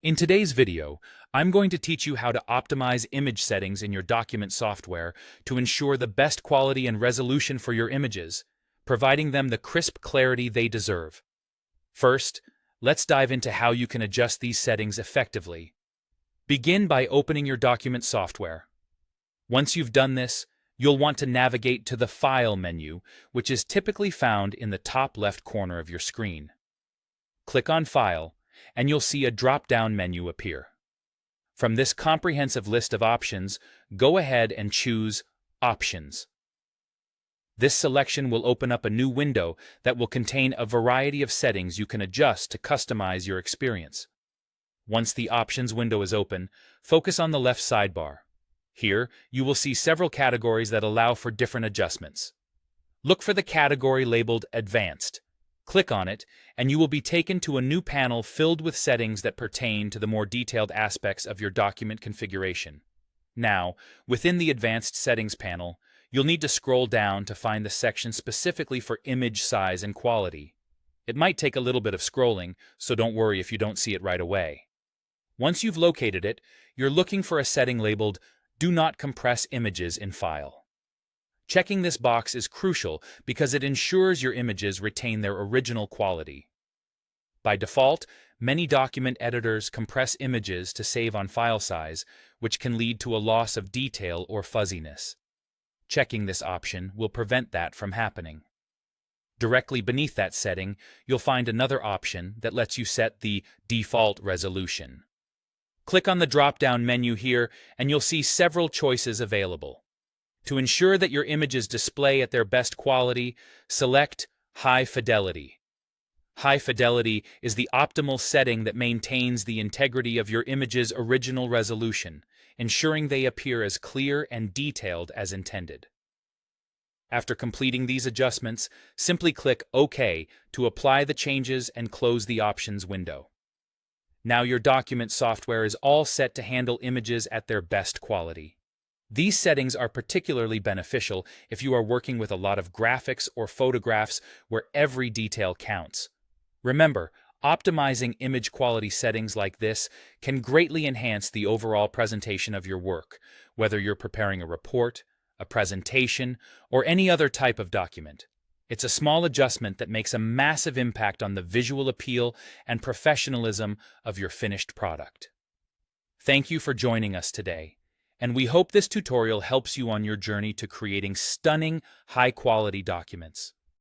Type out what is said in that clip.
In today's video, I'm going to teach you how to optimize image settings in your document software to ensure the best quality and resolution for your images, providing them the crisp clarity they deserve. First, let's dive into how you can adjust these settings effectively. Begin by opening your document software. Once you've done this, you'll want to navigate to the File menu, which is typically found in the top left corner of your screen. Click on File, and you'll see a drop-down menu appear. From this comprehensive list of options, go ahead and choose Options. This selection will open up a new window that will contain a variety of settings you can adjust to customize your experience. Once the Options window is open, focus on the left sidebar. Here, you will see several categories that allow for different adjustments. Look for the category labeled Advanced. Click on it, and you will be taken to a new panel filled with settings that pertain to the more detailed aspects of your document configuration. Now, within the Advanced Settings panel, you'll need to scroll down to find the section specifically for image size and quality. It might take a little bit of scrolling, so don't worry if you don't see it right away. Once you've located it, you're looking for a setting labeled Do Not Compress Images in File. Checking this box is crucial because it ensures your images retain their original quality. By default, many document editors compress images to save on file size, which can lead to a loss of detail or fuzziness. Checking this option will prevent that from happening. Directly beneath that setting, you'll find another option that lets you set the default resolution. Click on the drop-down menu here, and you'll see several choices available. To ensure that your images display at their best quality, select High Fidelity. High Fidelity is the optimal setting that maintains the integrity of your image's original resolution, ensuring they appear as clear and detailed as intended. After completing these adjustments, simply click OK to apply the changes and close the Options window. Now your document software is all set to handle images at their best quality. These settings are particularly beneficial if you are working with a lot of graphics or photographs where every detail counts. Remember, optimizing image quality settings like this can greatly enhance the overall presentation of your work, whether you're preparing a report, a presentation, or any other type of document. It's a small adjustment that makes a massive impact on the visual appeal and professionalism of your finished product. Thank you for joining us today, and we hope this tutorial helps you on your journey to creating stunning, high-quality documents.